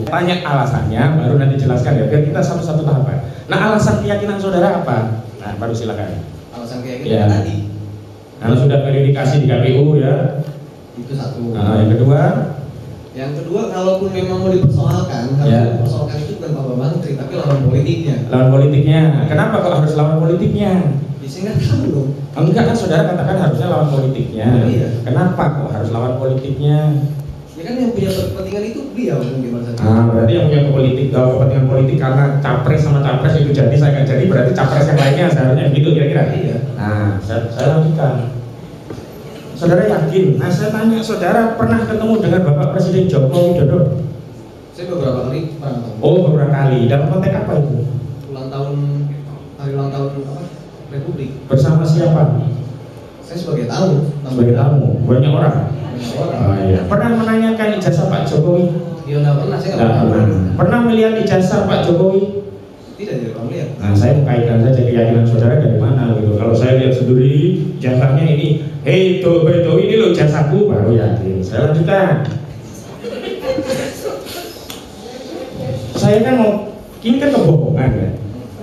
Tanya alasannya, baru nanti jelaskan ya, biar kita satu-satu tahapan. Nah, alasan keyakinan saudara apa? Nah, baru silakan. Alasan keyakinan Ya. tadi. Kalau sudah verifikasi di KPU ya. Itu satu. Nah, yang kedua. Yang kedua, kalaupun memang mau dipersoalkan, kalau Ya. dipersoalkan itu bukan Pak Menteri, tapi lawan politiknya. Lawan politiknya. Kenapa kok harus lawan politiknya? Biasanya nggak tahu dong. Enggak kan saudara katakan harusnya lawan politiknya. Oh, iya. Kenapa kok harus lawan politiknya? Ya kan yang punya kepentingan itu beliau mungkin Mas. Berarti yang punya kepentingan politik karena capres sama capres itu jadi saya nggak jadi, berarti capres yang lainnya seharusnya gitu kira-kira. Iya. Nah, saya lanjutkan. Saudara yakin? Nah, saya tanya, saudara pernah ketemu dengan Bapak Presiden Joko Widodo? Saya beberapa kali pernah ketemu. Oh, beberapa kali. Dalam konteks apa itu? Hari ulang tahun apa? Republik. Bersama siapa? Saya sebagai tamu. Sebagai tamu. Banyak orang. Banyak orang. Oh, iya. Pernah menanyakan ijazah Pak Jokowi? Ya nggak pernah, saya nggak Nah, pernah. pernah melihat ijazah Pak Jokowi? Tidak pernah lihat. Nah, saya mengkaitkan saja keyakinan saudara dari mana gitu. Kalau saya lihat sendiri ijazahnya ini, hei Beto ini loh ijazahku, baru yakin. Saya lanjutkan. Saya kan mau, ini kan kebohongan ya.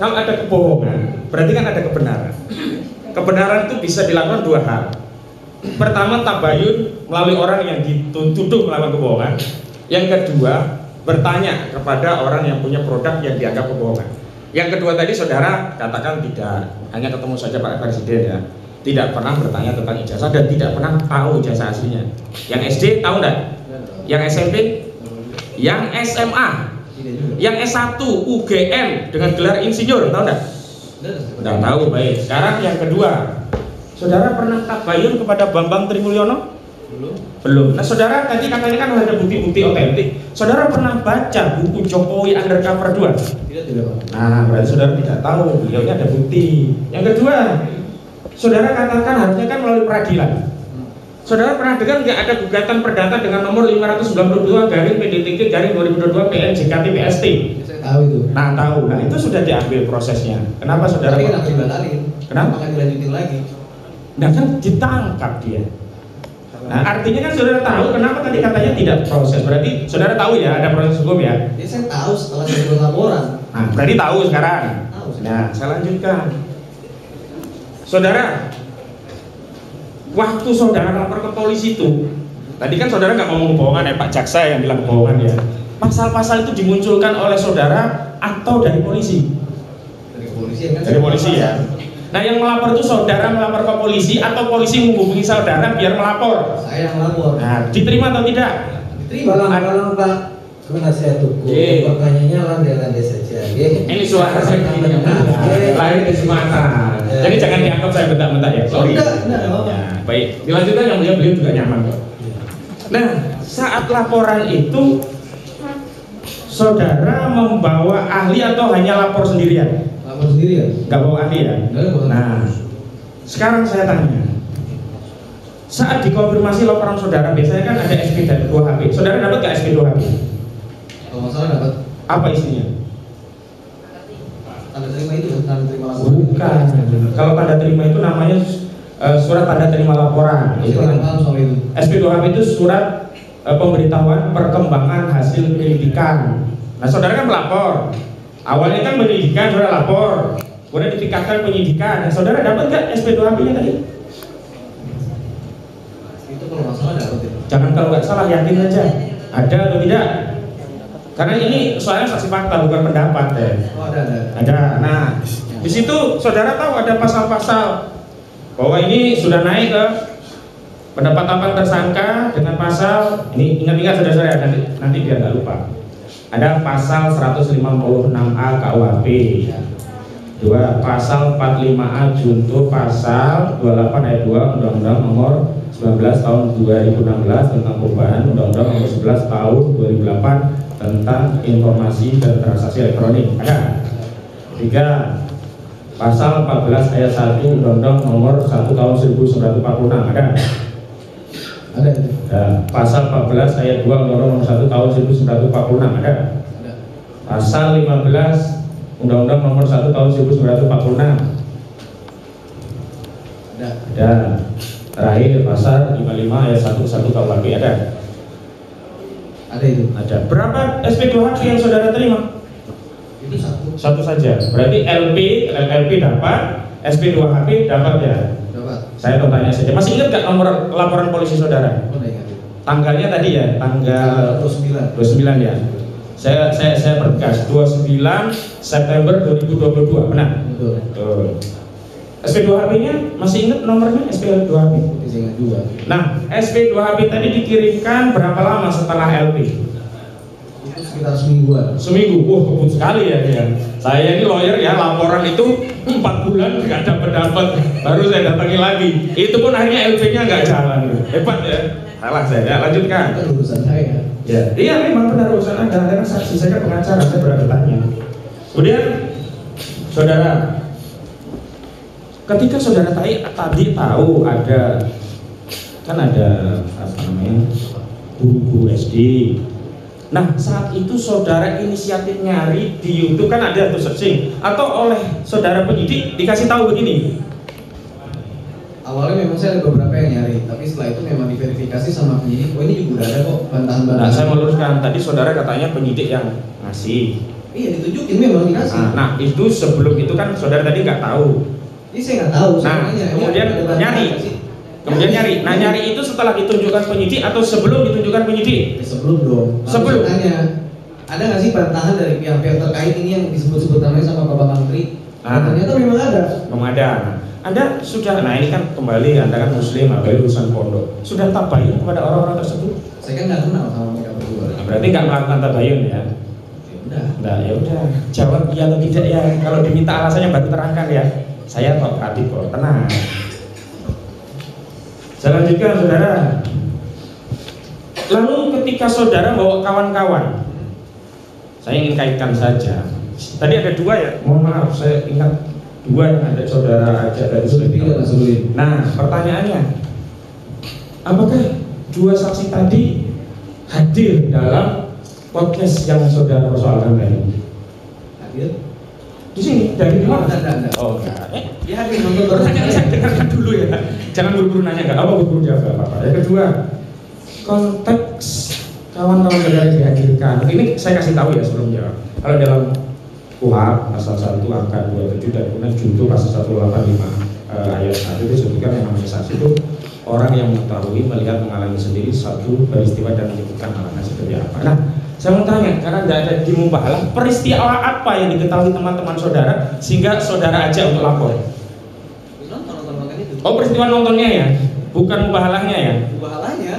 Kalau ada kebohongan, berarti kan ada kebenaran. Kebenaran itu bisa dilakukan dua hal. Pertama, tabayun melalui orang yang dituduh melakukan kebohongan. Yang kedua, bertanya kepada orang yang punya produk yang dianggap kebohongan. Yang kedua tadi saudara katakan tidak, hanya ketemu saja Pak Presiden ya, tidak pernah bertanya tentang ijazah dan tidak pernah tahu ijazah aslinya. Yang SD tahu enggak? Yang SMP? Yang SMA? Yang S1 UGM dengan gelar insinyur tahu enggak? Enggak tahu, baik. Sekarang yang kedua, saudara pernah tabayun kepada Bambang Trimulyono? Belum. Nah, saudara tadi katanya kan ada bukti-bukti otentik. Saudara pernah baca buku Jokowi Undercover 2? Tidak. Nah, berarti saudara tidak tahu, beliaunya ada bukti. Yang kedua, saudara katakan harusnya kan melalui peradilan. Saudara pernah dengar nggak ada gugatan perdata dengan nomor 592/PDTK/2022 PN/JKT PST? Saya tahu itu. Nah, tahu. Nah, itu sudah diambil prosesnya. Kenapa saudara? Tapi kenapa dibatalin? Kenapa? Akan dilanjutin lagi. Nah, kan ditangkap dia. Nah, artinya kan saudara tahu kenapa tadi katanya tidak proses. Berarti saudara tahu ya ada proses hukum ya? Ya saya tahu setelah saya buat laporan. Nah, berarti tahu sekarang. Tahu. Nah, saya lanjutkan. Saudara, waktu saudara lapor ke polisi itu, tadi kan saudara nggak ngomong kebohongan ya, Pak Jaksa yang bilang kebohongan ya. Pasal-pasal itu dimunculkan oleh saudara atau dari polisi? Dari kepolisian kan. Dari polisi ya. Nah, yang melapor itu saudara melapor ke polisi atau polisi menghubungi saudara biar melapor? Saya yang melapor. Nah, diterima atau tidak? Diterima. Kalau Pak penasihat hukum, Ye. pertanyaannya landai-landai saja. Ye. Ini suara saya lahir di Sumatera. Jadi jangan dianggap saya bentak-bentak ya. Sorry. Enggak. Ya, baik. Dilanjutkan yang beliau juga nyaman kok. Nah, saat laporan itu saudara membawa ahli atau hanya lapor sendirian? Lapor sendiri ya? Nggak bawa ahli ya? Nggak bawa. Nah, sekarang saya tanya, saat dikonfirmasi laporan saudara, biasanya kan ada SP2HP. Saudara dapat nggak SP2HP? Kalau masalah dapat Apa isinya? tanda terima itu, tanda terima laporan. Bukan. Kalau tanda terima itu namanya surat tanda terima laporan. Saya Itu tidak paham soal itu. SP2HP itu surat pemberitahuan perkembangan hasil penyelidikan. Nah, saudara kan melapor. Awalnya kan penyelidikan, saudara lapor. Kemudian ditingkatkan penyidikan. Nah, saudara dapat nggak SP2HP-nya tadi? Itu kalau masalah dapat ya. Jangan kalau nggak salah, yakin aja. Ada atau tidak? Karena ini soalnya saksi fakta bukan pendapat ya. Oh ada. Ada. Nah, di situ saudara tahu ada pasal-pasal bahwa ini sudah naik ke pendapat tersangka dengan pasal ini, ingat-ingat saudara, nanti biar nggak lupa. Ada pasal 156A KUHP, dua pasal 45A junto pasal 28 ayat 2 Undang-Undang nomor 19 tahun 2016 tentang perubahan Undang-Undang nomor 11 tahun 2008 tentang informasi dan transaksi elektronik. Ada. Tiga, pasal 14 ayat 1 Undang-Undang nomor 1 tahun 1946. Ada. Ada. Pasal 14 ayat 2 Undang-Undang nomor 1 tahun 1946. Ada. Pasal 15 Undang-Undang nomor 1 tahun 1946. Ada. Terakhir pasal 55 ayat 1 KUHP ada. Ada itu. Ada. Berapa SP2HP yang saudara terima? Itu satu. Satu saja. Berarti LP dapat, SP2HP dapat ya. Dapat. Saya tanya saja. Masih ingat nggak nomor laporan polisi saudara? Oh, ingat. Tanggalnya tadi ya, tanggal 29 ya. Saya pertegas 29 September 2022. Benar? Betul. Betul. SP2HP-nya masih ingat nomornya SP2HP? Saya ingat juga. Nah, SP2HP tadi dikirimkan berapa lama setelah LP? Itu sekitar semingguan. Seminggu. Wah, kebut sekali ya dia. Saya ini lawyer ya, laporan itu 4 bulan nggak dapat, baru saya datangi lagi. Itu pun akhirnya LP-nya nggak jalan. Hebat ya. Salah saya. Ya, lanjutkan. Itu urusan saya. Ya, iya memang benar urusan Anda. Karena saksi saya kan pengacara, saya berani tanya. Kemudian, saudara, ketika saudara tadi tahu ada apa namanya guru SD. Nah, saat itu saudara inisiatif nyari di YouTube, kan ada tuh searching, atau oleh saudara penyidik dikasih tahu begini. Awalnya memang saya ada beberapa yang nyari, tapi setelah itu memang diverifikasi sama penyidik. Oh, ini juga udah ada kok bantahan-bantahan. Nah, saya meluruskan tadi saudara katanya penyidik yang ngasih. Iya, ditunjukin memang dikasih. Nah, itu sebelum itu kan saudara tadi nggak tahu. Ini saya nggak tahu. Nah, kemudian nyari. Kemudian nyari. Nah, nyari itu setelah ditunjukkan penyidik atau sebelum ditunjukkan penyidik? Ya, sebelum dong. Sebelum. Tanya, ada nggak sih bantahan dari pihak-pihak terkait ini yang disebut-sebut namanya sama Bapak Menteri? Nah, ternyata memang ada. Memang ada. Anda sudah, nah ini kan kembali, Anda kan muslim, apalagi urusan pondok, sudah tabayun kepada orang-orang tersebut? Saya kan nggak kenal sama mereka berdua. Nah, berarti nggak melakukan tabayun ya? Ya udah. Nah, ya udah, jawab iya atau tidak ya. Kalau diminta alasannya baru terangkan ya. Saya kok hati kok, tenang. Saya lanjutkan, saudara. Lalu ketika saudara bawa kawan-kawan, saya ingin kaitkan saja. Tadi ada dua ya, mohon maaf, saya ingat dua yang ada saudara ajak dari Sulit. Nah, pertanyaannya, apakah dua saksi tadi hadir dalam podcast yang saudara persoalkan tadi? Hadir? Di sini, dari di mana? Enggak. Oh, enggak. Dia hadir nonton Pertanyaan saya dengarkan dulu ya. Jangan buru-buru nanya enggak. Apa buru-buru jawab apa-apa. Yang kedua, konteks kawan-kawan saudara yang dihadirkan. Ini saya kasih tahu ya sebelum jawab. Kalau dalam KUHP pasal 1 angka 27 dan kemudian junto pasal 185 ayat 1 itu disebutkan yang namanya saksi itu orang yang mengetahui, melihat, mengalami sendiri suatu peristiwa dan menyebutkan halangan seperti apa. Nah, saya mau tanya, karena tidak ada di Mubahalah, peristiwa apa yang diketahui teman-teman saudara sehingga saudara ajak untuk lapor? Nonton itu. Oh, peristiwa nontonnya ya, bukan Mubahalahnya ya? Mubahalahnya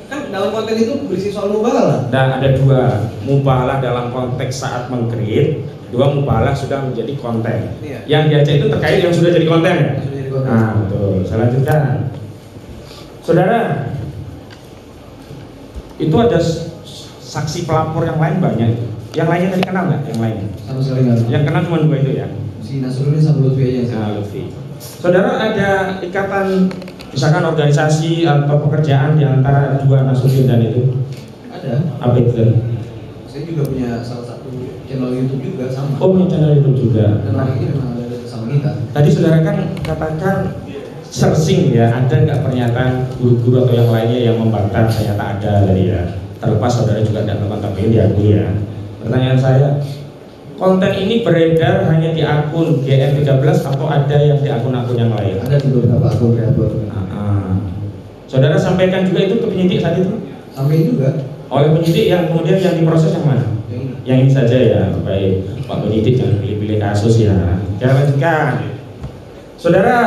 kan dalam konten itu berisi soal mubahalah. Dan ada dua, Mubahalah dalam konteks saat meng-create, dua Mubahalah sudah menjadi konten. Iya. Yang diajak itu terkait yang sudah jadi konten ya? Sudah jadi konten. Nah, betul. Saya lanjutkan. Saudara, itu ada saksi pelapor yang lain banyak. Yang lainnya tadi kenal nggak? Yang lainnya? Sama sekali nggak. Yang kenal cuma dua itu ya? Si Nasrullah sama Lutfi aja. Nah, Lutfi. Saudara, ada ikatan misalkan organisasi atau pekerjaan di antara dua Nasruddin dan itu? Ada. Apa itu? Saya juga punya salah satu channel YouTube juga sama. Oh, punya channel itu juga. Dan orang ini memang ada sama kita. Tadi saudara kan katakan searching ya, ada nggak pernyataan guru-guru atau yang lainnya yang membantah ternyata ada tadi ya? Terlepas saudara juga tidak melakukan tabayun diakui ya. Pertanyaan saya, konten ini beredar hanya di akun GN13 atau ada yang di akun-akun yang lain? Ada di beberapa akun kreator. Saudara sampaikan juga itu ke penyidik saat itu? Sampai juga. Oleh penyidik yang kemudian yang diproses yang mana? Yang ini saja ya, baik Pak penyidik jangan pilih-pilih kasus ya. Kita lanjutkan. Saudara,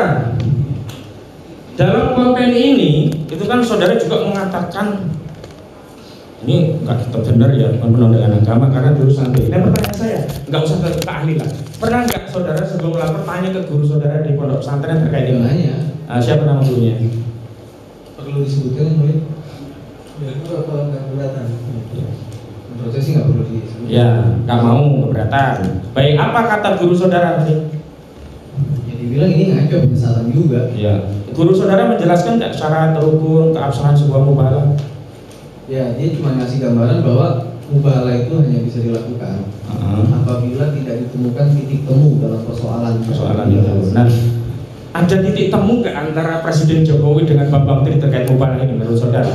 dalam konten ini itu kan saudara juga mengatakan ini nggak tetap benar ya, bukan penodaan agama karena dulu sampai. Nah, pertanyaan saya, nggak usah ke ahli lah. Pernah nggak saudara sebelum lapor tanya ke guru saudara di pondok pesantren terkait ini? Siapa nama gurunya? Perlu disebutkan mulai? Ya, itu apa nggak keberatan? Proses sih nggak perlu disebutkan. Ya, nggak mau keberatan. Baik, apa kata guru saudara tadi? Ya dibilang ini ngaco penyesatan juga. Ya, guru saudara menjelaskan nggak secara terukur keabsahan sebuah mubahalah? Ya, dia cuma ngasih gambaran bahwa mubahalah itu hanya bisa dilakukan apabila tidak ditemukan titik temu dalam persoalan itu. Nah, ada titik temu nggak antara Presiden Jokowi dengan Bapak Menteri terkait mubahalah ini menurut saudara?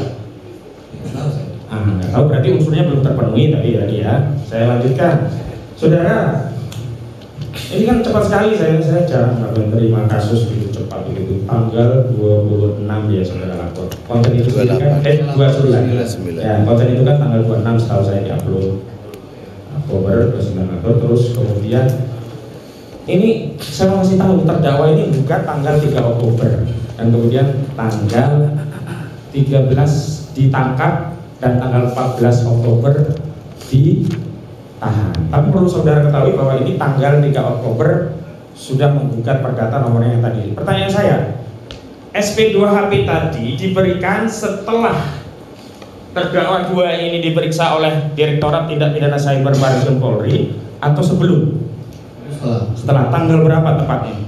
Tahu saya. Nggak tahu, berarti unsurnya belum terpenuhi tadi ya. Saya lanjutkan, saudara. Ini kan cepat sekali, saya jarang menerima kasus begitu cepat begitu. Tanggal 26 ya saudara lapor. Konten itu kan 29. Ya, konten itu kan tanggal 26 setahu saya diupload. Oktober, 29 Oktober, terus kemudian ini saya mau kasih tahu terdakwa ini bukan tanggal 3 Oktober dan kemudian tanggal 13 ditangkap dan tanggal 14 Oktober ditahan. Tapi perlu saudara ketahui bahwa ini tanggal 3 Oktober sudah menggugat perdata nomornya yang tadi. Pertanyaan saya, SP2HP tadi diberikan setelah terdakwa 2 ini diperiksa oleh Direktorat Tindak Pidana Cyber Barreskrim Polri atau sebelum? Setelah tanggal berapa tepatnya?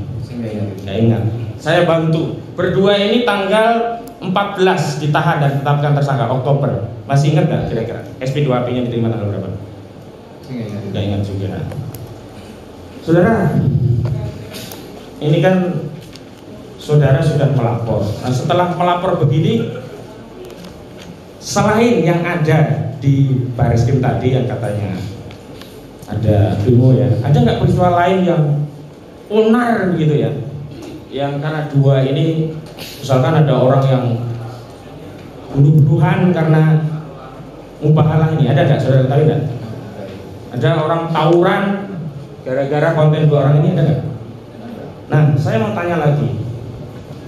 Nggak ingat. Saya bantu. Berdua ini tanggal 14 ditahan dan ditetapkan tersangka Oktober. Masih ingat nggak kira-kira SP2HP-nya diterima tanggal berapa? Nggak ingat juga. Saudara, ini kan saudara sudah melapor. Nah, setelah melapor begini, selain yang ada di Barreskrim tadi yang katanya ada demo ya, ada nggak peristiwa lain yang onar begitu ya? Yang karena 2 ini, misalkan ada orang yang bunuh-bunuhan karena mubahalah ini, ada nggak saudara tahu nggak? Ada orang tawuran gara-gara konten 2 orang ini, ada nggak? Nah, saya mau tanya lagi.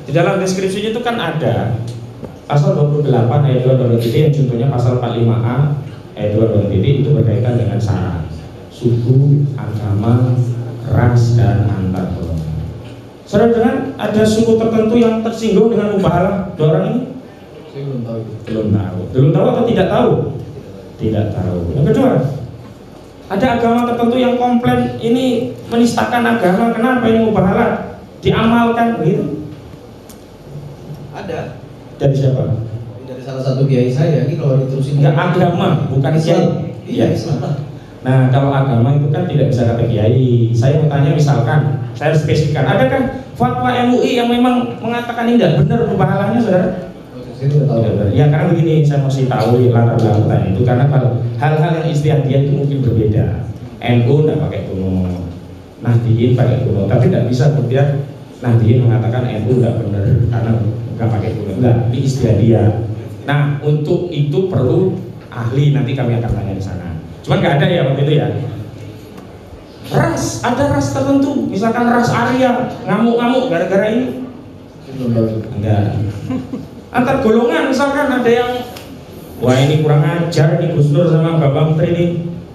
Di dalam deskripsinya itu kan ada pasal 28 ayat 2 yang contohnya pasal 45A ayat 2 itu berkaitan dengan syarat suku, agama, ras, dan antar golongan. Saudara dengar ada suku tertentu yang tersinggung dengan mubahalah 2 orang ini? Saya belum tahu. Belum tahu atau tidak tahu? Tidak tahu. Yang kedua, ada agama tertentu yang komplain ini menistakan agama, kenapa ini mubahalah diamalkan begitu? Ada. Dari siapa? Dari salah satu kiai saya. Ini kalau diterusin enggak, agama bukan kiai. Iya, Islam. Nah, kalau agama itu kan tidak bisa kata kiai. Saya mau tanya, misalkan saya harus spesifikkan, adakah fatwa MUI yang memang mengatakan ini tidak benar mubahalahnya, saudara? Saya tidak tahu. Ya, karena begini, saya mesti tahu latar belakang pertanyaan itu, karena kalau hal-hal yang istihadiyah itu mungkin berbeda. NU tidak pakai kuno, Nahdliyin pakai kuno, tapi tidak bisa kemudian Nahdliyin mengatakan NU tidak benar karena nggak pakai kuno, enggak, di istihadiyah. Nah, untuk itu perlu ahli, nanti kami akan tanya di sana. Cuman nggak ada ya waktu itu ya. Ras, ada ras tertentu, misalkan ras Arya ngamuk-ngamuk gara-gara ini. Enggak. Antar golongan misalkan ada yang wah ini kurang ajar nih Gus Nur sama Bambang Tri ini,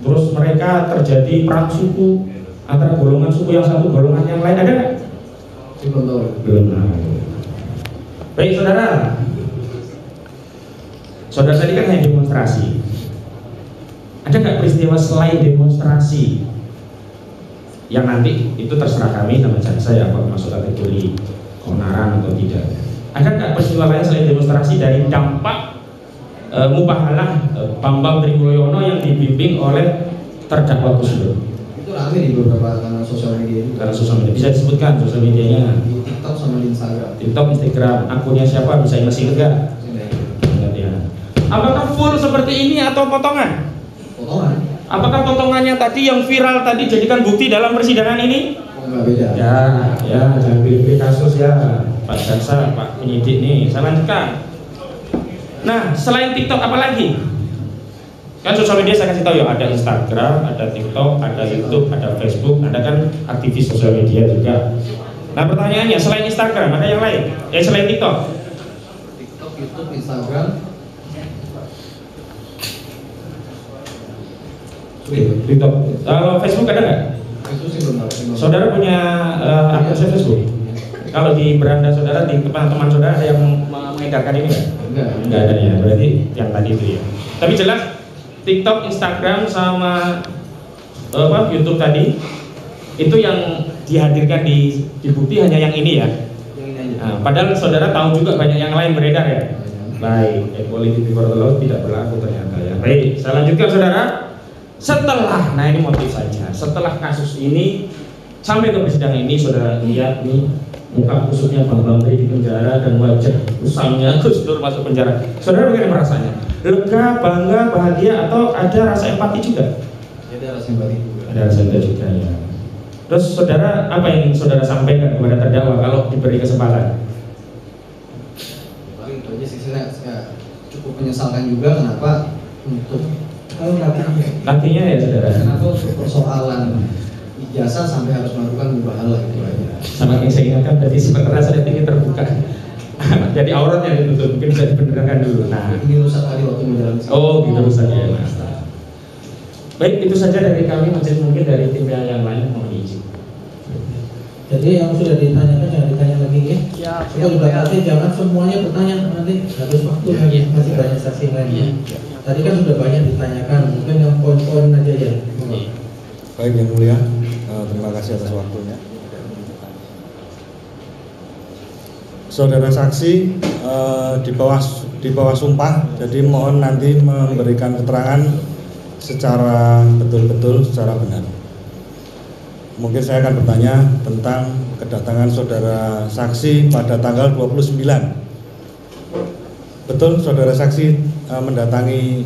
terus mereka terjadi perang suku antara golongan suku yang satu golongan yang lain, ada nggak? Belum tahu. Belum tahu. Baik saudara, saudara tadi kan hanya demonstrasi. Ada nggak peristiwa selain demonstrasi yang nanti itu terserah kami sama saya apa masuk kategori keonaran atau tidak? Ada nggak peristiwa lain selain demonstrasi dari dampak mubahalah Bambang Trimulyono yang dibimbing oleh terdakwa Gus Dur? Itu ramai di beberapa kanal sosial media itu. Karena sosial media, bisa disebutkan sosial medianya? Di TikTok sama di Instagram. TikTok, Instagram, akunnya siapa? Bisa masih enggak? Ingat ya. Apakah full seperti ini atau potongan? Potongan. Apakah potongannya tadi yang viral tadi jadikan bukti dalam persidangan ini? Oh, enggak beda. Ya, jangan pilih kasus ya, Pak Jaksa, Pak penyidik nih. Saya lanjutkan. Nah, selain TikTok apa lagi? Kan sosial media saya kasih tahu ya, ada Instagram, ada TikTok, ada YouTube, ada Facebook, ada kan aktivis sosial media juga. Nah, pertanyaannya selain Instagram ada yang lain? Selain TikTok? TikTok, YouTube, Instagram. TikTok. Kalau Facebook ada nggak? Facebook sih belum tahu. Saudara punya akun Facebook? Kalau di beranda saudara, di teman-teman saudara ada yang mengedarkan ini nggak? Enggak ada ya, berarti yang tadi itu ya. Tapi jelas TikTok, Instagram, sama YouTube tadi itu yang dihadirkan di bukti hanya yang ini ya. Nah, padahal saudara tahu juga banyak yang lain beredar ya. Baik, equality before the law tidak berlaku ternyata ya. Baik, saya lanjutkan saudara. Setelah, nah ini motif saja. Setelah kasus ini sampai ke persidangan ini, saudara lihat nih muka kusutnya Bambang Tri di penjara dan wajah usangnya Gus Dur masuk penjara. Saudara bagaimana merasanya? lega, bangga, bahagia, atau ada rasa empati juga? Ada rasa empati juga. Ada rasa empati juga ya. Terus saudara, apa yang saudara sampaikan kepada terdakwa kalau diberi kesempatan? Paling itu aja sih, saya cukup menyesalkan juga kenapa untuk kakinya ya saudara. Kenapa untuk persoalan ijazah sampai harus melakukan mubahalah itu aja. Sama yang saya ingatkan tadi sebenarnya saya ingin terbuka. Jadi auratnya ditutup, mungkin bisa dibenarkan dulu. Nah, ini rusak tadi waktu menjalani. oh gitu saja ya mas. Baik, itu saja dari kami. Masih mungkin dari tim yang lain mohon izin. Jadi yang sudah ditanyakan jangan ditanya lagi ya. Kita sudah kasih, jangan semuanya bertanya nanti habis waktu lagi masih banyak saksi lainnya. Tadi kan sudah banyak ditanyakan, mungkin yang poin-poin aja ya. Baik yang mulia, terima kasih atas waktunya. Saudara saksi di bawah sumpah, jadi mohon nanti memberikan keterangan secara betul-betul, secara benar. Mungkin saya akan bertanya tentang kedatangan saudara saksi pada tanggal 29. Betul saudara saksi mendatangi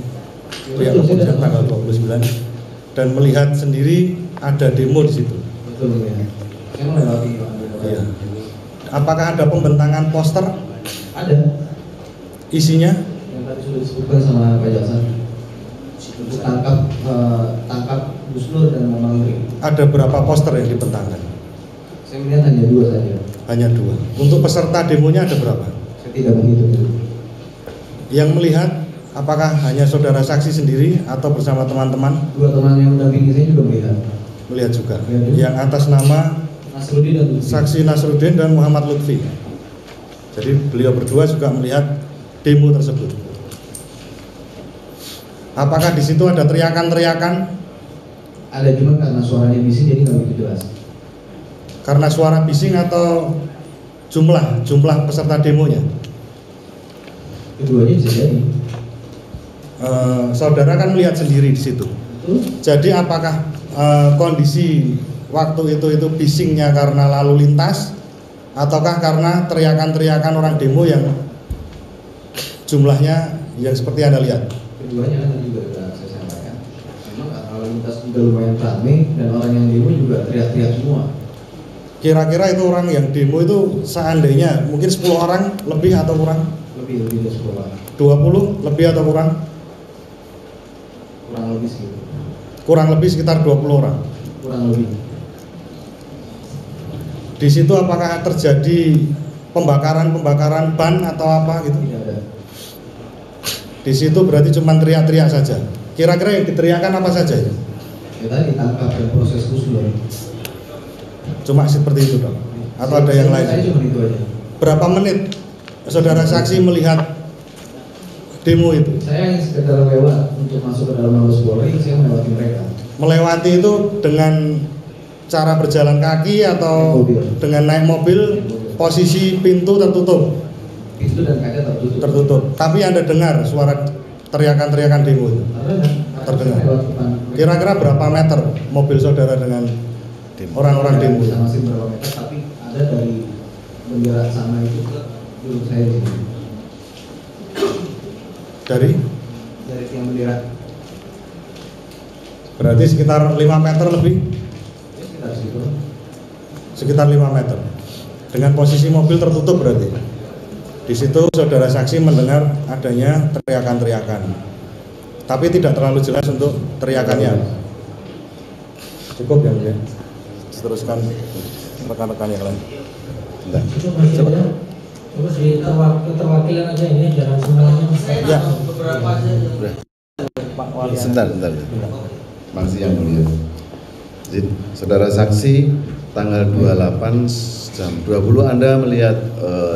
pihak kepolisian tanggal 29 dan melihat sendiri ada demo di situ. Betul ya. Saya melewati. Iya. Apakah ada pembentangan poster? Ada. Isinya? Yang tadi sudah disebutkan sama Pak Jaksa. Untuk tangkap Gus Nur dan Bambang Nuri. Ada berapa poster yang dibentangkan? Saya melihat hanya 2 saja. Hanya 2. Untuk peserta demonya ada berapa? Saya tidak menghitung. Yang melihat apakah hanya saudara saksi sendiri atau bersama teman-teman? 2 teman yang mendampingi saya juga melihat. Melihat juga. Ya, yang atas nama Nasruddin dan Lutfi. saksi Nasruddin dan Muhammad Lutfi. Jadi beliau berdua juga melihat demo tersebut. Apakah di situ ada teriakan-teriakan? Ada, cuma karena suaranya bising jadi nggak begitu jelas. Karena suara bising atau jumlah peserta demonya? Keduanya bisa jadi. Saudara kan melihat sendiri di situ. Betul. Jadi apakah kondisi waktu itu bisingnya karena lalu lintas, ataukah karena teriakan-teriakan orang demo yang jumlahnya yang seperti Anda lihat? Keduanya kan tadi juga sudah saya sampaikan. Memang karena lalu lintas juga lumayan ramai dan orang yang demo juga teriak-teriak semua. Kira-kira itu orang yang demo itu seandainya mungkin 10 orang lebih atau kurang? Lebih dari 10 orang. 20 lebih atau kurang? Kurang lebih segitu. Kurang lebih sekitar 20 orang. Kurang lebih. Di situ apakah terjadi pembakaran ban atau apa gitu? Tidak ada. Di situ berarti cuma teriak-teriak saja. Kira-kira yang diteriakkan apa saja? Ya tadi ditangkap dan proses usul. Cuma seperti itu dong? Atau ada yang lain? Saya cuma itu aja. Berapa menit saudara saksi melihat demo itu? Saya yang sekedar lewat untuk masuk ke dalam Mabes Polri, saya melewati mereka. Melewati itu dengan cara berjalan kaki atau dengan naik mobil, posisi pintu tertutup? Pintu dan kaca tertutup. Tertutup. Tapi Anda dengar suara teriakan-teriakan demo itu? Terdengar. Kira-kira berapa meter mobil saudara dengan orang-orang demo? Masih berapa meter, tapi ada dari bendera sana itu ke duduk saya di sini. Dari tiang bendera. Berarti sekitar 5 meter lebih? Ya, sekitar situ. Sekitar 5 meter. Dengan posisi mobil tertutup berarti. Di situ saudara saksi mendengar adanya teriakan-teriakan. Tapi tidak terlalu jelas untuk teriakannya. Cukup ya, Mulia. Teruskan rekan-rekan yang lain. Bentar. Itu masih ada. Terus di keterwakilan aja ini, jangan semuanya. Ya. Beberapa aja. Pak Wali. Sebentar. Masih yang mulia. Jadi, saudara saksi tanggal 28 jam 20 Anda melihat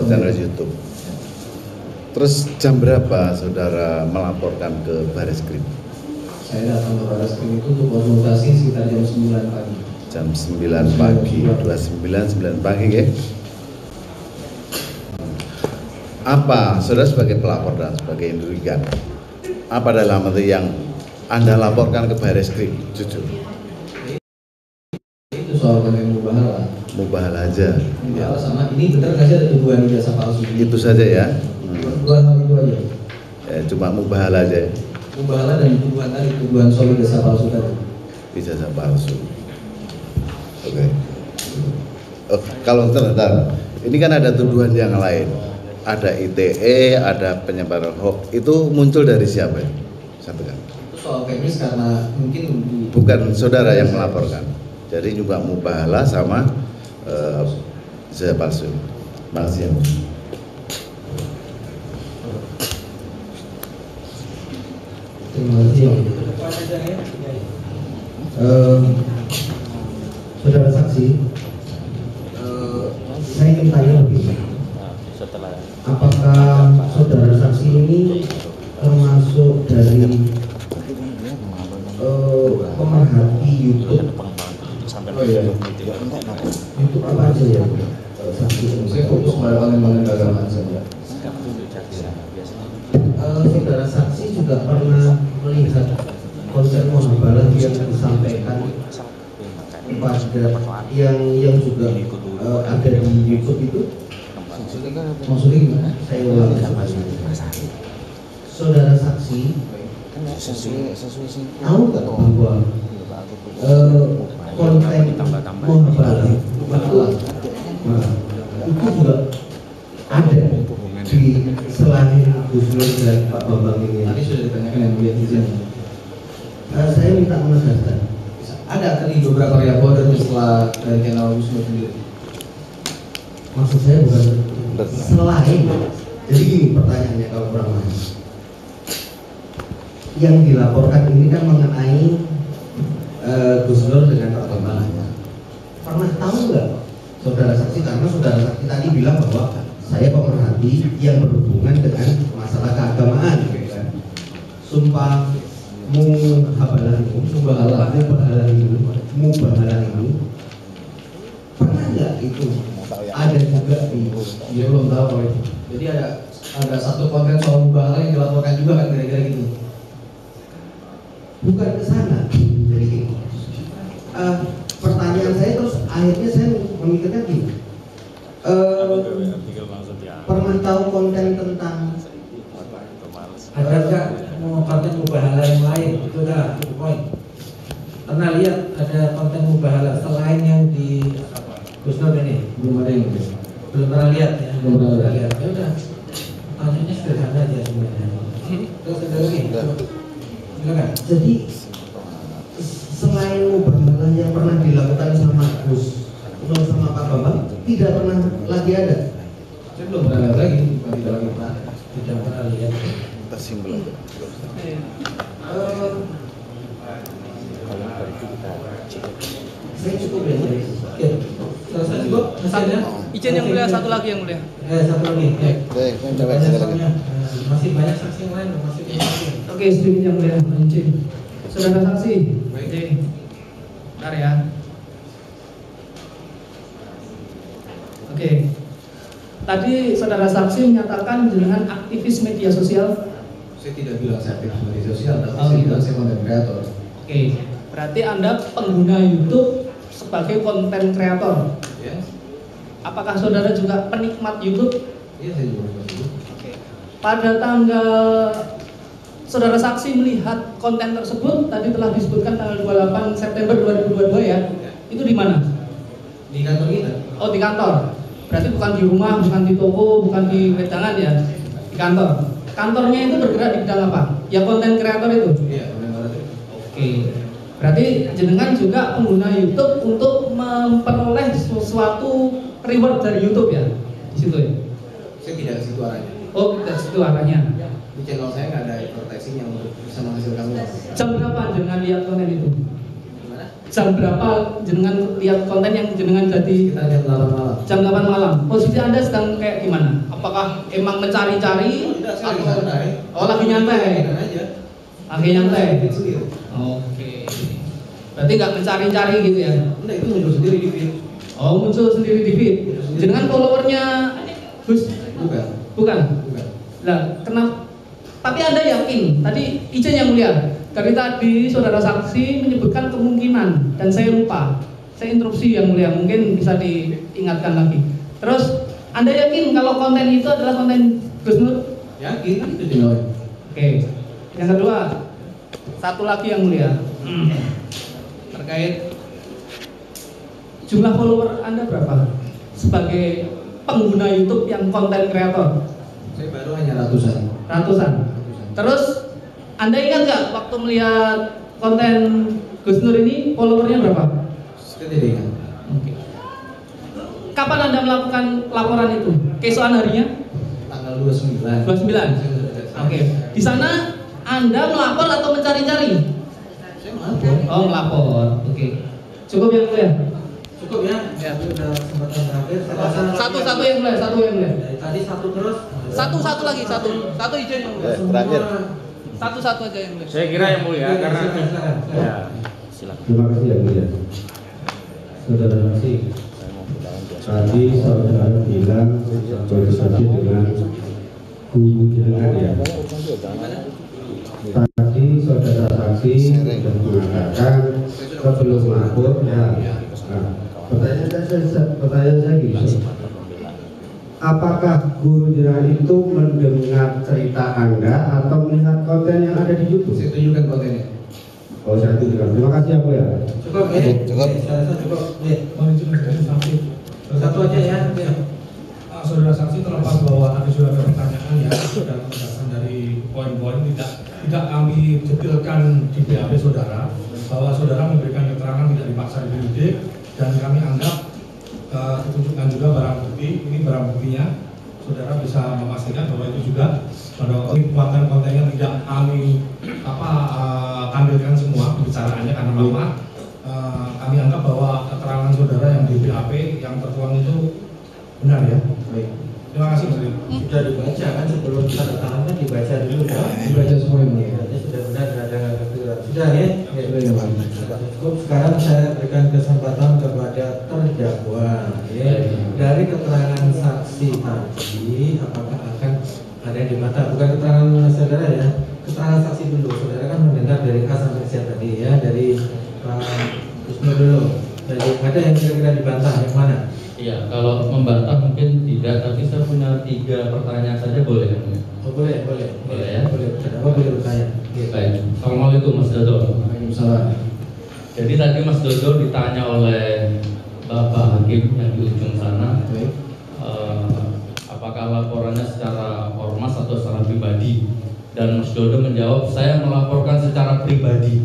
channel YouTube. Terus jam berapa saudara melaporkan ke Bareskrim? Saya datang ke Bareskrim itu untuk konsultasi sekitar jam 9 pagi. Jam 9 pagi, 9 pagi ya. Apa saudara sebagai pelapor dan sebagai yang dirugikan? Apa dalam arti yang Anda laporkan ke Bareskrim? Jujur. Itu soal kami mubahalah. Mubahalah aja. Mubahalah sama ini benar nggak sih ada tuduhan ijazah palsu? Itu saja ya. Dua hal itu aja. cuma mubahalah aja ya. Mubahalah dan tuduhan tadi, tuduhan soal ijazah palsu tadi. Ijazah palsu. Oke. Oh, kalau ternyata ini kan ada tuduhan yang lain, ada ITE, ada penyebaran hoax, itu muncul dari siapa ya? Satu kan? Itu soal teknis karena mungkin Bukan saudara yang melaporkan. Jadi juga mubahalah sama ijazah palsu. Makasih ya. Terima kasih. Saudara saksi, saya ingin tanya lebih. Apakah saudara saksi ini termasuk dari pemerhati YouTube? Oh iya. YouTube apa aja ya? Saksi Saya fokus pada pengembangan keagamaan saja. Saudara saksi juga pernah melihat konten muhabalah yang disampaikan kepada yang juga ada di YouTube itu? Maksudnya gimana? Saya ulang semuanya. Saudara saksi tahu nggak bahwa konten muhabalah itu juga ada di selain Gus Nur dan Pak Bambang ini. Tadi sudah ditanyakan yang melihat izin. Saya minta menegaskan. Ada tadi beberapa reaborder setelah dari channel Gus Nur sendiri. Maksud saya bukan selain. Jadi gini pertanyaannya kalau kurang lebih. Yang dilaporkan ini kan mengenai Gus Nur dengan Pak Bambang. Pernah tahu nggak saudara saksi, karena saudara saksi tadi bilang bahwa saya pemerhati yang berhubungan dengan masalah keagamaan, gitu kan? Sumpah mubahalah ini pernah nggak itu ada juga di Dia belum tahu kalau itu. Jadi ada satu konten soal mubahalah yang dilaporkan juga kan kira-kira gitu. bukan ke sana. Jadi gini, pertanyaan saya terus akhirnya saya memikirkan gini, pernah tahu konten tentang ada nggak mau konten mubahalah yang lain? Itu dah poin. Pernah lihat ada konten mubahalah selain yang di Gus Nur ini? Belum ada yang Belum pernah lihat ya? Belum pernah lihat. Ya udah, tanyanya sederhana aja sebenarnya. Terus ada lagi? Silakan. jadi selain mubahalah yang pernah dilakukan sama Gus Nur sama Pak Bambang tidak pernah lagi ada. Saya belum pernah lihat lagi, bukan tidak lagi pernah. Tidak pernah lihat. Tersimpul aja. Saya cukup ya dari situ. Oke. Selesai cukup? Masih ada? Izin yang mulia, satu lagi yang mulia. Satu lagi. Silakan. Masih banyak saksi yang lain, masih banyak. Oke, sedikit yang mulia, izin. Saudara saksi, baik. Bentar ya. Oke. Tadi saudara saksi menyatakan dengan aktivis media sosial. Saya tidak bilang saya aktif media sosial, tapi Oh, saya gitu. bilang saya konten kreator. Oke. Berarti Anda pengguna YouTube sebagai konten kreator. Ya, Apakah saudara juga penikmat YouTube? iya saya juga bilang itu. Oke. Pada tanggal saudara saksi melihat konten tersebut tadi telah disebutkan tanggal 28 September 2022 ya. Itu di mana? Di kantor kita. Oh, di kantor. Berarti bukan di rumah, bukan di toko, bukan di wedangan ya. Di kantor. Kantornya itu bergerak di bidang apa? Ya konten kreator itu. Iya, konten kreator. Oke. Berarti jenengan juga pengguna YouTube untuk memperoleh sesuatu reward dari YouTube ya. Di situ ya. Saya tidak ke situ arahnya. Oh, dari situ arahnya. Di channel saya nggak ada advertising yang bisa menghasilkan uang. Jam berapa jenengan lihat konten itu? Gimana? Jam berapa jenengan lihat konten yang jenengan jadi Kita jam 8 malam. jam 8 malam? Posisi Anda sedang kayak gimana? Apakah emang mencari-cari Tidak, saya lagi santai. Oh, lagi nyantai. Enak aja. Lagi nyantai? Feed sendiri. Oke. Berarti nggak mencari-cari gitu ya? Enggak, itu muncul sendiri di feed. Oh, muncul sendiri di feed. Jenengan followernya Gus? Bukan. Bukan? Bukan. Lah, kenapa? Tapi Anda yakin? Tadi izin yang mulia. Dari tadi saudara saksi menyebutkan kemungkinan dan saya lupa. Saya interupsi yang mulia, mungkin bisa diingatkan lagi. Terus Anda yakin kalau konten itu adalah konten Gus Nur? Yakin kan itu channelnya. Oke. Yang kedua, satu lagi yang mulia, terkait jumlah follower Anda berapa sebagai pengguna YouTube yang konten kreator? Saya baru hanya ratusan. Ratusan. Terus Anda ingat nggak waktu melihat konten Gus Nur ini followernya berapa? Saya tidak ingat. Oke. Kapan Anda melakukan laporan itu? Keesokan harinya? Tanggal 29. 29. Oke. Di sana Anda melapor atau mencari-cari? Saya melapor. Oh, melapor. Oke. Cukup yang mulia? Cukup ya? Ya, sudah kesempatan terakhir. Satu yang mulia, satu yang mulia. Dari tadi satu terus. Satu lagi, satu hijau yang mulia. Terakhir. Satu aja yang mulia. Saya kira yang mulia karena Silakan. ya. Terima kasih yang mulia. Saudara saksi, tadi saudara bilang baru saja dengan guru jenengan ya. Tadi saudara saksi sudah mengatakan sebelum lapor ya. Nah, pertanyaan saya gini. Apakah guru jenengan itu mendengar cerita Anda atau melihat konten yang ada di YouTube? Saya tunjukkan kontennya. Oh, saya tunjukkan. Terima kasih ya, Bu ya. Cukup ya? Cukup. Saya rasa cukup. Ya. Mohon izin dari saksi. Satu aja ya. Ya. Saudara saksi terlepas bahwa tadi sudah ada pertanyaan ya dan penjelasan dari poin-poin tidak kami detailkan di BAP saudara bahwa saudara memberikan keterangan tidak dipaksa dididik dan kami anggap ditunjukkan juga barang bukti. Ini barang buktinya, saudara bisa memastikan bahwa itu juga pada konten-kontennya tidak kami tampilkan semua pembicaraannya karena memang kami anggap bahwa keterangan saudara yang di BAP yang tertuang itu benar ya. Baik. Terima kasih Mas Rio. Sudah dibaca kan sebelum tanda tangan kan dibaca dulu kan? Dibaca semua yang mulia. Berarti sudah benar tidak ada kekurangan. Sudah ya? Ya sudah ya Pak. Cukup. Sekarang saya berikan kesempatan kepada terdakwa. Ya. Dari keterangan saksi tadi, apakah akan ada yang dibantah? Bukan keterangan saudara ya. Keterangan saksi dulu. Saudara kan mendengar dari A sampai Z tadi ya, dari Pak Kusno dulu. Jadi ada yang kira-kira dibantah yang mana? Iya, kalau membantah mungkin tidak, tapi saya punya 3 pertanyaan saja boleh kan? Oh boleh. Boleh ya? Boleh. Terdakwa boleh bertanya. Baik. Assalamualaikum Mas Dodo. Waalaikumsalam. Jadi tadi Mas Dodo ditanya oleh Bapak Hakim yang di ujung sana, Baik. apakah laporannya secara ormas atau secara pribadi? Dan Mas Dodo menjawab, saya melaporkan secara pribadi.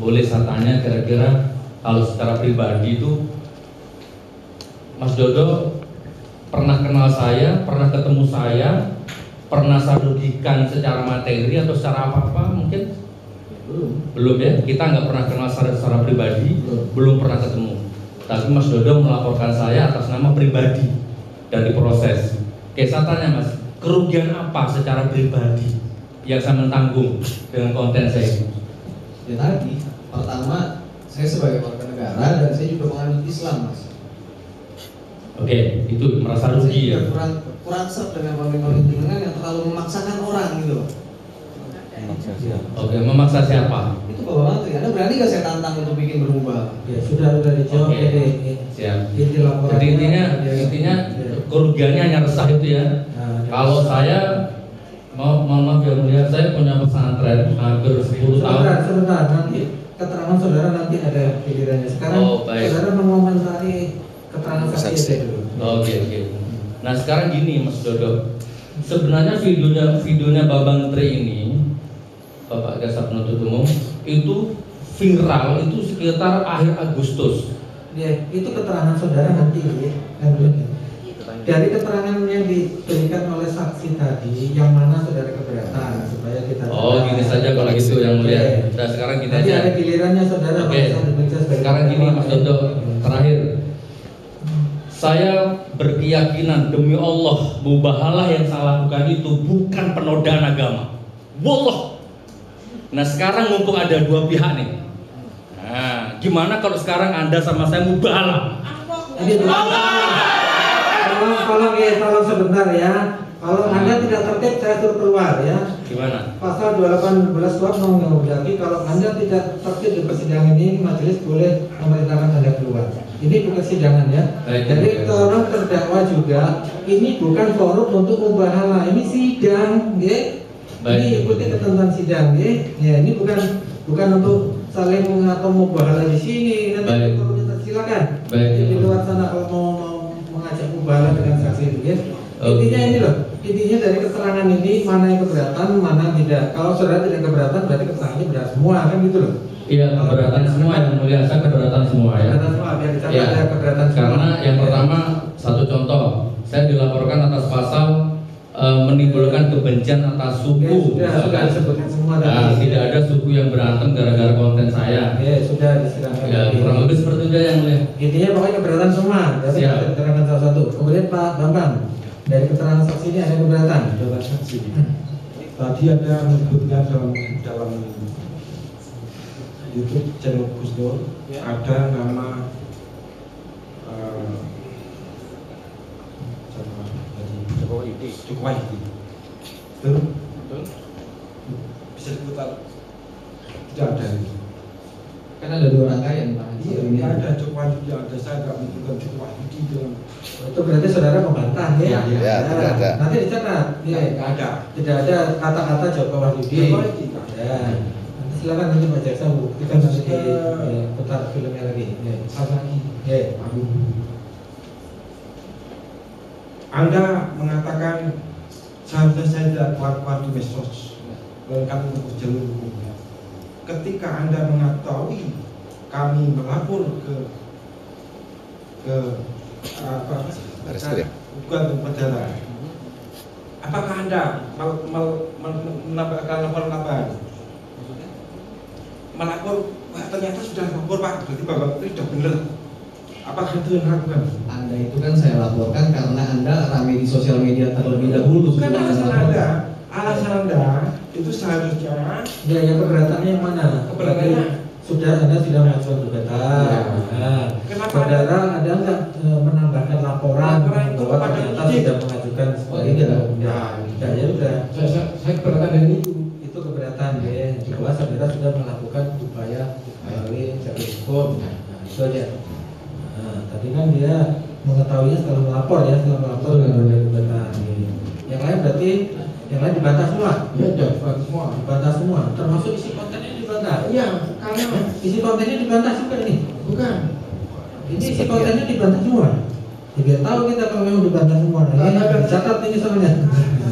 Boleh saya tanya kira-kira kalau secara pribadi itu Mas Dodo pernah kenal saya, pernah ketemu saya, pernah saya rugikan secara materi atau secara apa-apa mungkin? Belum ya, kita nggak pernah kenal secara pribadi, belum pernah ketemu. Tapi Mas Dodo melaporkan saya atas nama pribadi dan diproses. Oke, saya tanya Mas, kerugian apa secara pribadi yang saya menanggung dengan konten saya ini? Ya tadi, pertama saya sebagai warga negara dan saya juga menganut Islam Mas. Oke, itu merasa rugi ya? Kurang serp dengan pemimpin jenengan yang terlalu memaksakan orang gitu loh. Oke, memaksa siapa? Itu Bapak Menteri, Anda berani gak saya tantang untuk bikin berubah? Ya sudah dijawab. Oke. Jadi Siap. inti laporan. Jadi intinya kerugiannya hanya resah itu ya. Kalau saya mohon maaf ya mulia, saya punya pesantren hampir 10 tahun. Sebentar, nanti keterangan saudara nanti ada gilirannya. Sekarang Oh, baik. saudara mengomentari keterangan saksi aja dulu. Oke. Nah sekarang gini Mas Dodo, sebenarnya videonya Bapak Menteri ini, Bapak Jaksa Penuntut Umum, itu viral itu sekitar akhir Agustus. Ya, itu keterangan saudara nanti ya. Dari keterangan yang diberikan oleh saksi tadi, yang mana saudara keberatan supaya kita. Oh gini saja kalau gitu yang mulia. Nah sekarang gini nanti aja. ada gilirannya saudara. Oke. Sekarang gini Mas Dodo, terakhir. Saya berkeyakinan demi Allah mubahalah yang saya lakukan itu bukan penodaan agama. Wallah. Nah sekarang mumpung ada 2 pihak nih. Nah, gimana kalau sekarang Anda sama saya mubahalah? Jadi tolong sebentar ya. Kalau Anda tidak tertib saya suruh keluar ya. Gimana? Pasal 218 KUHP mengundang kalau Anda tidak tertib di persidangan ini, majelis boleh memerintahkan Anda keluar. Ini bukan sidangan ya. Jadi tolong terdakwa juga, ini bukan forum untuk mubahalah, ini sidang, ya. Ini ikuti ketentuan sidang, ya. Ini bukan untuk saling atau mubahalah di sini. Nanti silakan. Di luar sana kalau mau mengajak mubahalah dengan saksi itu, ya. Intinya ini loh. Intinya dari keterangan ini mana yang keberatan, mana tidak. Kalau saudara tidak keberatan, berarti keterangannya benar semua, kan gitu loh. Iya, keberatan semua yang mulia, saya keberatan semua ya. Keberatan semua, biar dicatat ya. ada keberatan semua. Karena yang pertama, satu contoh, saya dilaporkan atas pasal menimbulkan kebencian atas suku. Ya, sudah disebutkan semua Nah, tadi. tidak ada suku yang berantem gara-gara konten saya. Ya, sudah disilahkan. Ya, kurang lebih seperti itu yang mulia. Intinya pokoknya keberatan semua. Dari keterangan salah satu. Kemudian Pak Bambang, dari keterangan saksi ini ada keberatan. Saudara saksi. Tadi ada menyebutkan dalam YouTube channel Gus Dur ada nama Jokowi. Betul? Bisa diputar? Tidak ada. Kan ada 2 rangkaian Pak. Iya, tidak ada Jokowi, tidak ada. Saya tidak menyebutkan Jokowi dalam. Itu berarti saudara membantah ya? Ya, tidak ada. Nanti dicatat. Ya, Tidak ada. tidak ada kata-kata Joko Wahyudi. Ya. Nanti silakan nanti Pak Jaksa kita nanti putar filmnya lagi. Ya. Ya. Anda mengatakan seharusnya saya tidak keluar di medsos, lengkap untuk jalur hukumnya. Ketika Anda mengetahui kami melapor ke bukan penjara, apakah Anda menambahkan laporan tambahan? Melapor, wah, ternyata sudah lapor Pak, berarti Bapak itu sudah benar. Apakah itu yang dilakukan? Anda itu kan saya laporkan karena Anda ramai di sosial media terlebih dahulu. Bukan alasan Anda. Alasan Anda itu seharusnya. Ya, yang keberatannya yang mana? Keberatannya Anda sudah mengajukan gugatan. Nah, saudara ada nggak menambahkan laporan bahwa ternyata sudah mengajukan seperti itu? Ya udah. Saya keberatan dengan itu keberatan ya. Bahwa saudara sudah melakukan upaya melalui jalur hukum. Nah, itu aja. Nah, tadi kan dia mengetahuinya setelah melapor ya, setelah melapor dengan berbagai gugatan. Yang lain berarti yang lain dibantah semua. Iya, dibantah semua. Dibantah semua. Termasuk isi kontennya dibantah. Iya, karena isi kontennya dibantah juga nih. Bukan. Ini isi kontennya dibantah semua. Ya, biar tahu kita kalau memang dibantah semua. Ini catat ini soalnya.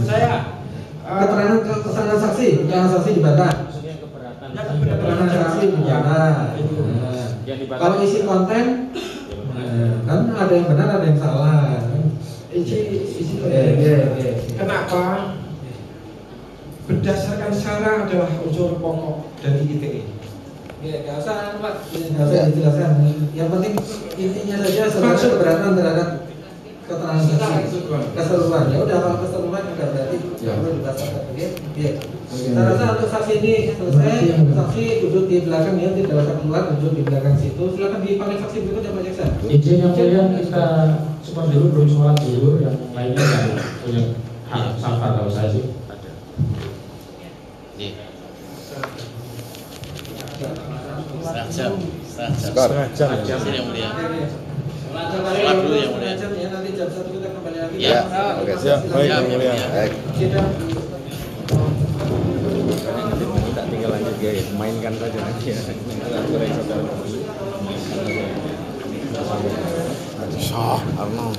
Saya keterangan saksi dibantah. Keterangan saksi dibantah. Kalau isi konten kan ada yang benar ada yang salah. Isi kenapa? Berdasarkan syarat adalah unsur pokok dari ITE. Ya, nggak usah Pak, nggak usah dijelaskan. Yang penting intinya saja saudara keberatan terhadap keterangan saksi keseluruhan. Ya udah, kalau keseluruhan juga berarti perlu dibahas lagi. Ya. Saya rasa untuk saksi ini selesai. Saksi duduk di belakang ya, tidak usah keluar, duduk di belakang situ. Silakan dipanggil saksi berikutnya Pak Jaksa. Izin yang mulia kita support dulu, belum sholat dulu, yang lainnya kan punya hak sabar kalau saya sih. Setengah jam yang mulia. Sholat dulu yang mulia. Nanti jam 1 kita kembali lagi. Ya, oke, siap. Baik, yang mulia. Baik. Kita tinggal lanjut ya, mainkan saja nanti ya. Arno.